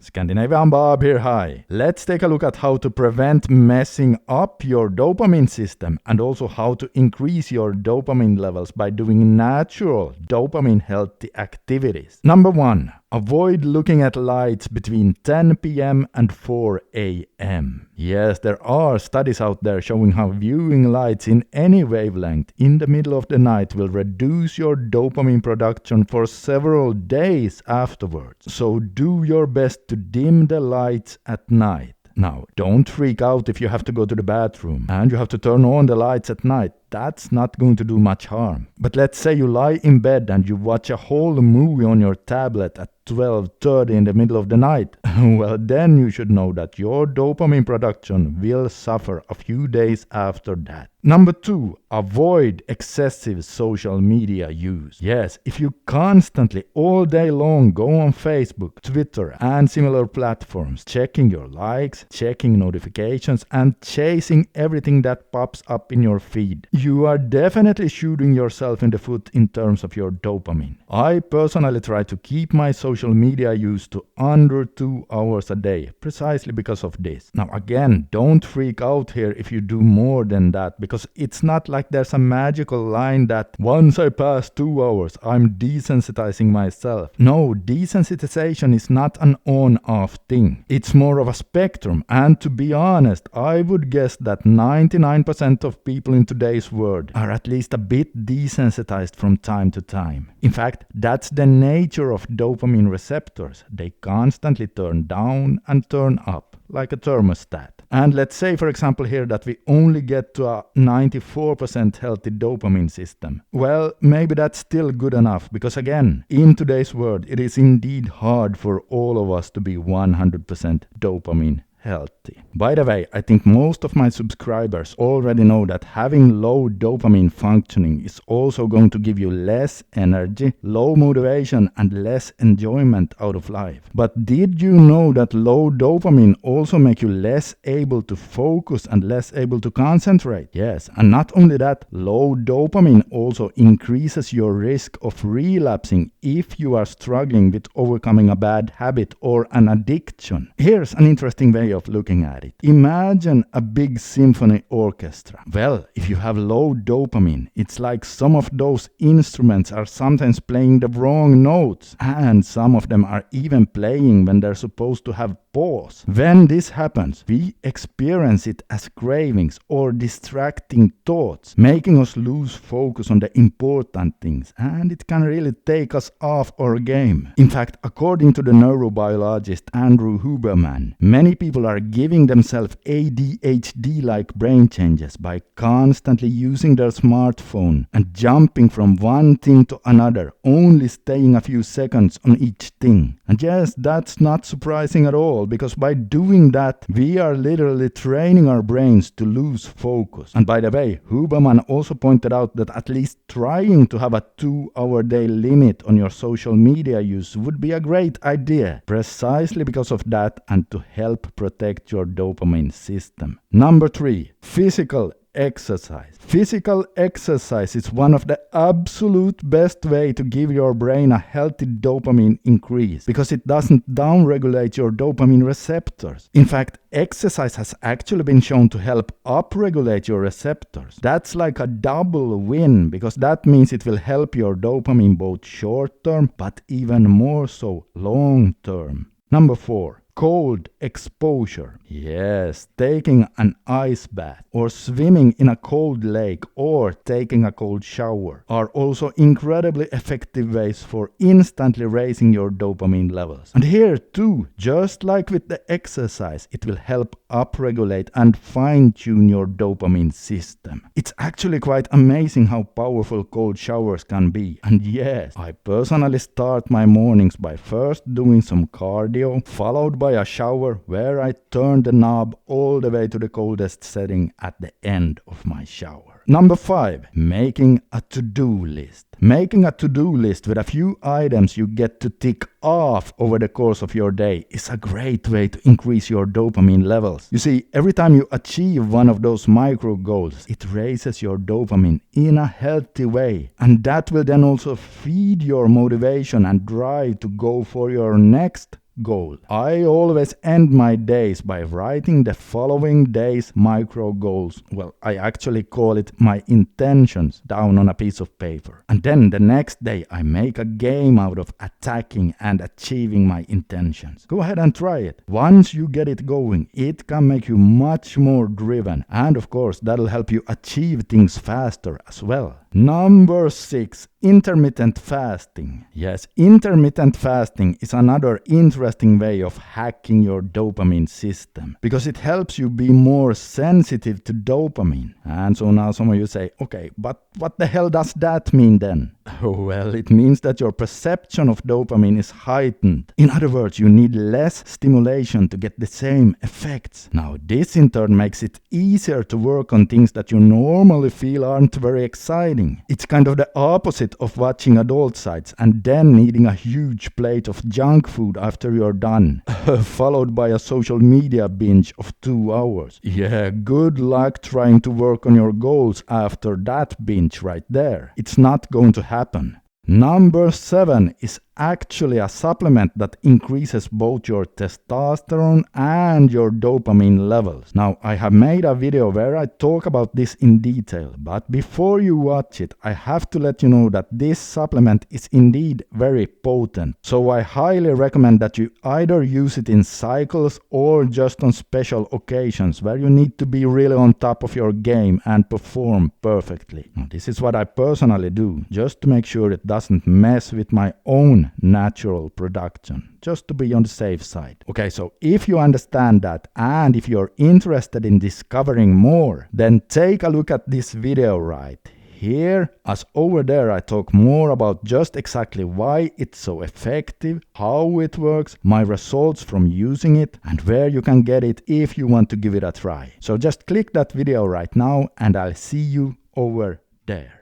Scandinavian Bob here, hi. Let's take a look at how to prevent messing up your dopamine system and also how to increase your dopamine levels by doing natural dopamine healthy activities. Number 1. Avoid looking at lights between 10 p.m. and 4 a.m. Yes, there are studies out there showing how viewing lights in any wavelength in the middle of the night will reduce your dopamine production for several days afterwards. So do your best to dim the lights at night. Now, don't freak out if you have to go to the bathroom and you have to turn on the lights at night. That's not going to do much harm. But let's say you lie in bed and you watch a whole movie on your tablet at 12:30 in the middle of the night. Well, then you should know that your dopamine production will suffer a few days after that. Number 2, avoid excessive social media use. Yes, if you constantly all day long go on Facebook, Twitter and similar platforms, checking your likes, checking notifications and chasing everything that pops up in your feed, you are definitely shooting yourself in the foot in terms of your dopamine. I personally try to keep my social media use to under 2 hours a day, precisely because of this. Now again, don't freak out here if you do more than that, because it's not like there's a magical line that once I pass 2 hours, I'm desensitizing myself. No, desensitization is not an on-off thing. It's more of a spectrum, and to be honest, I would guess that 99% of people in today's world are at least a bit desensitized from time to time. In fact, that's the nature of dopamine receptors. They constantly turn down and turn up, like a thermostat. And let's say, for example, here that we only get to a 94% healthy dopamine system. Well, maybe that's still good enough, because again, in today's world, it is indeed hard for all of us to be 100% dopamine healthy. By the way, I think most of my subscribers already know that having low dopamine functioning is also going to give you less energy, low motivation and less enjoyment out of life. But did you know that low dopamine also make you less able to focus and less able to concentrate? Yes, and not only that, low dopamine also increases your risk of relapsing if you are struggling with overcoming a bad habit or an addiction. Here's an interesting way of looking at it. Imagine a big symphony orchestra. Well, if you have low dopamine, it's like some of those instruments are sometimes playing the wrong notes, and some of them are even playing when they're supposed to have pause. When this happens, we experience it as cravings or distracting thoughts, making us lose focus on the important things, and it can really take us off our game. In fact, according to the neurobiologist Andrew Huberman, many people are giving themselves ADHD-like brain changes by constantly using their smartphone and jumping from one thing to another, only staying a few seconds on each thing. And yes, that's not surprising at all, because by doing that, we are literally training our brains to lose focus. And by the way, Huberman also pointed out that at least trying to have a 2-hour day limit on your social media use would be a great idea, precisely because of that and to help protect your dopamine system. Number 3, physical exercise. Physical exercise is one of the absolute best way to give your brain a healthy dopamine increase, because it doesn't downregulate your dopamine receptors. In fact, exercise has actually been shown to help upregulate your receptors. That's like a double win, because that means it will help your dopamine both short term, but even more so long term. Number 4. Cold exposure. Yes, taking an ice bath or swimming in a cold lake or taking a cold shower are also incredibly effective ways for instantly raising your dopamine levels. And here too, just like with the exercise, it will help upregulate and fine-tune your dopamine system. It's actually quite amazing how powerful cold showers can be. And yes, I personally start my mornings by first doing some cardio, followed by a shower where I turn the knob all the way to the coldest setting at the end of my shower. Number 5, making a to-do list. Making a to-do list with a few items you get to tick off over the course of your day is a great way to increase your dopamine levels. You see, every time you achieve one of those micro goals, it raises your dopamine in a healthy way. And that will then also feed your motivation and drive to go for your next goal. I always end my days by writing the following day's micro goals. Well, I actually call it my intentions down on a piece of paper. And then the next day I make a game out of attacking and achieving my intentions. Go ahead and try it. Once you get it going, it can make you much more driven. And of course, that'll help you achieve things faster as well. Number 6. Intermittent fasting. Yes, intermittent fasting is another interesting way of hacking your dopamine system because it helps you be more sensitive to dopamine. And so now some of you say, okay, but what the hell does that mean then? Well, it means that your perception of dopamine is heightened. In other words, you need less stimulation to get the same effects. Now, this in turn makes it easier to work on things that you normally feel aren't very exciting. It's kind of the opposite of watching adult sites and then eating a huge plate of junk food after you're done, followed by a social media binge of 2 hours. Yeah, good luck trying to work on your goals after that binge right there. It's not going to happen. Number 7 is actually a supplement that increases both your testosterone and your dopamine levels. Now, I have made a video where I talk about this in detail, but before you watch it, I have to let you know that this supplement is indeed very potent. So I highly recommend that you either use it in cycles or just on special occasions where you need to be really on top of your game and perform perfectly. Now, this is what I personally do, just to make sure it doesn't mess with my own natural production, just to be on the safe side. Okay, so if you understand that and if you're interested in discovering more, then take a look at this video right here, as over there I talk more about just exactly why it's so effective, how it works, my results from using it, and where you can get it if you want to give it a try. So just click that video right now and I'll see you over there.